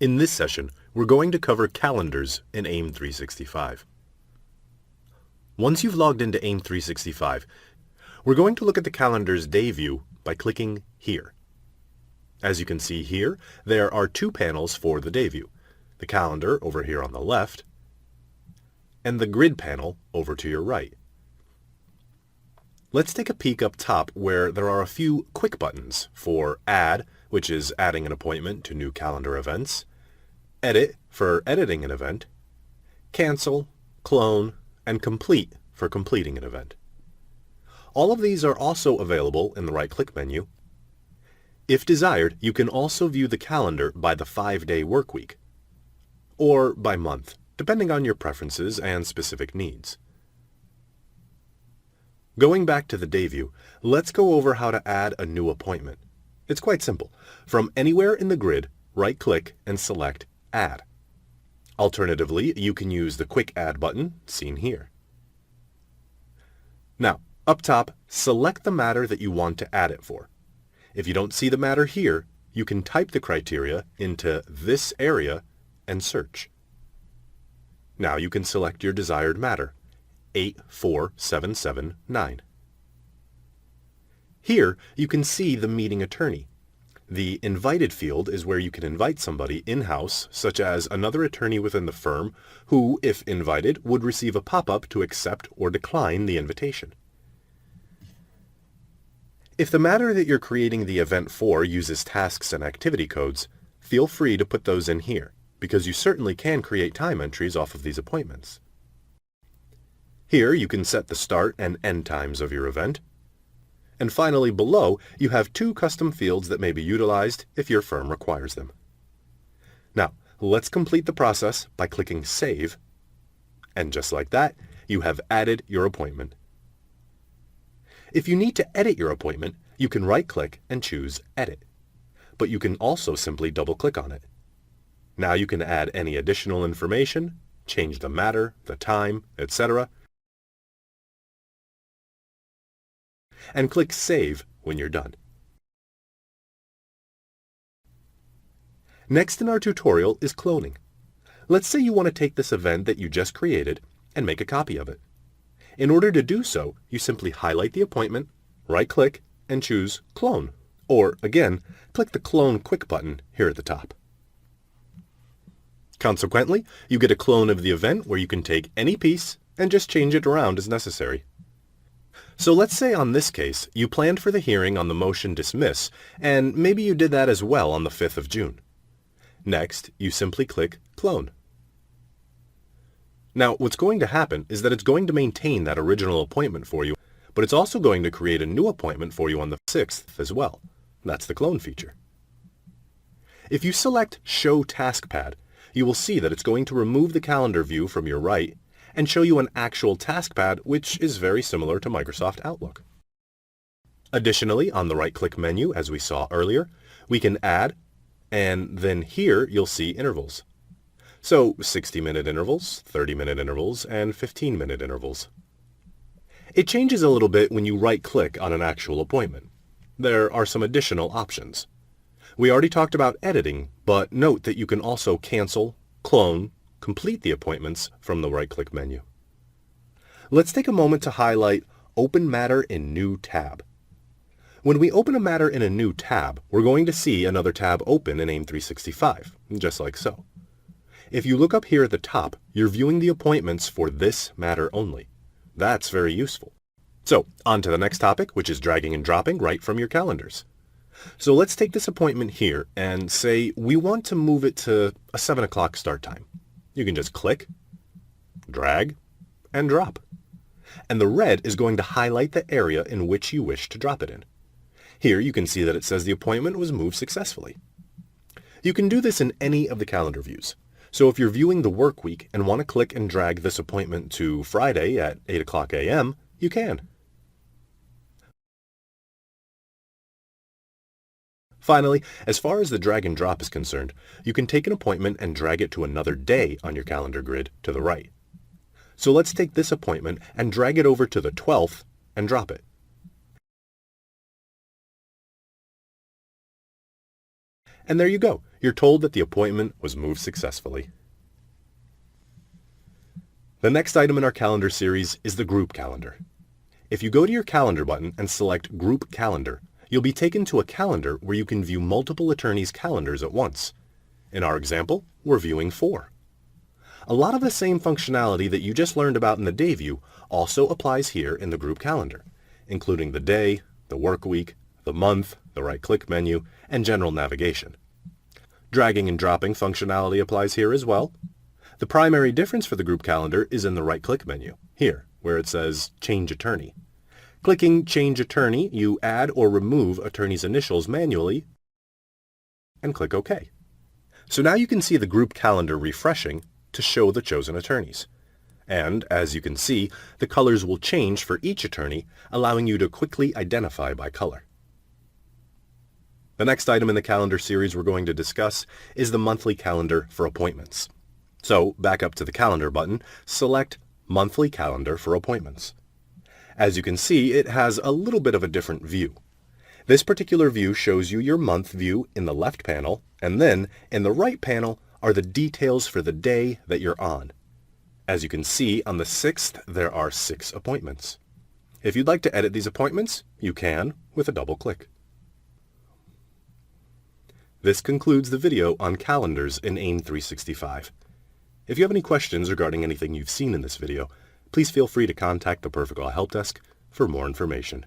In this session, we're going to cover calendars in AIM365. Once you've logged into AIM365, we're going to look at the calendar's day view by clicking here. As you can see here, there are two panels for the day view, the calendar over here on the left, and the grid panel over to your right. Let's take a peek up top where there are a few quick buttons for Add, which is adding an appointment to new calendar events, Edit for editing an event, Cancel, Clone, and Complete for completing an event. All of these are also available in the right-click menu. If desired, you can also view the calendar by the 5-day workweek, or by month, depending on your preferences and specific needs. Going back to the day view, let's go over how to add a new appointment. It's quite simple. From anywhere in the grid, right-click and select Add. Alternatively, you can use the Quick Add button, seen here. Now, up top, select the matter that you want to add it for. If you don't see the matter here, you can type the criteria into this area and search. Now you can select your desired matter, 84779. Here, you can see the meeting attorney. The Invited field is where you can invite somebody in-house, such as another attorney within the firm, who, if invited, would receive a pop-up to accept or decline the invitation. If the matter that you're creating the event for uses tasks and activity codes, feel free to put those in here, because you certainly can create time entries off of these appointments. Here you can set the start and end times of your event. And finally, below, you have two custom fields that may be utilized if your firm requires them. Now, let's complete the process by clicking Save. And just like that, you have added your appointment. If you need to edit your appointment, you can right-click and choose Edit. But you can also simply double-click on it. Now you can add any additional information, change the matter, the time, etc., and click Save when you're done. Next in our tutorial is cloning. Let's say you want to take this event that you just created and make a copy of it. In order to do so, you simply highlight the appointment, right-click, and choose Clone. Or, again, click the Clone Quick button here at the top. Consequently, you get a clone of the event where you can take any piece and just change it around as necessary. So let's say on this case, you planned for the hearing on the motion dismiss, and maybe you did that as well on the 5th of June. Next, you simply click Clone. Now, what's going to happen is that it's going to maintain that original appointment for you, but it's also going to create a new appointment for you on the 6th as well. That's the clone feature. If you select Show Task Pad, you will see that it's going to remove the calendar view from your right and show you an actual task pad, which is very similar to Microsoft Outlook. Additionally, on the right-click menu, as we saw earlier, we can add, and then here you'll see intervals. So 60-minute intervals, 30-minute intervals, and 15-minute intervals. It changes a little bit when you right-click on an actual appointment. There are some additional options. We already talked about editing, but note that you can also cancel, clone, complete the appointments from the right-click menu. Let's take a moment to highlight Open Matter in New Tab. When we open a matter in a new tab, we're going to see another tab open in AIM365, just like so. If you look up here at the top, you're viewing the appointments for this matter only. That's very useful. So, on to the next topic, which is dragging and dropping right from your calendars. So let's take this appointment here and say we want to move it to a 7 o'clock start time. You can just click, drag, and drop. And the red is going to highlight the area in which you wish to drop it in. Here you can see that it says the appointment was moved successfully. You can do this in any of the calendar views. So if you're viewing the work week and want to click and drag this appointment to Friday at 8 o'clock a.m., you can. Finally, as far as the drag and drop is concerned, you can take an appointment and drag it to another day on your calendar grid to the right. So let's take this appointment and drag it over to the 12th and drop it. And there you go. You're told that the appointment was moved successfully. The next item in our calendar series is the group calendar. If you go to your calendar button and select Group Calendar, you'll be taken to a calendar where you can view multiple attorneys' calendars at once. In our example, we're viewing 4. A lot of the same functionality that you just learned about in the day view also applies here in the group calendar, including the day, the work week, the month, the right-click menu, and general navigation. Dragging and dropping functionality applies here as well. The primary difference for the group calendar is in the right-click menu, here, where it says Change Attorney. Clicking Change Attorney, you add or remove attorney's initials manually and click OK. So now you can see the group calendar refreshing to show the chosen attorneys. And, as you can see, the colors will change for each attorney, allowing you to quickly identify by color. The next item in the calendar series we're going to discuss is the monthly calendar for appointments. So, back up to the calendar button, select Monthly Calendar for Appointments. As you can see, it has a little bit of a different view. This particular view shows you your month view in the left panel, and then in the right panel are the details for the day that you're on. As you can see, on the 6th, there are 6 appointments. If you'd like to edit these appointments, you can with a double click. This concludes the video on calendars in AIM365. If you have any questions regarding anything you've seen in this video, please feel free to contact the Perfect Law Help Desk for more information.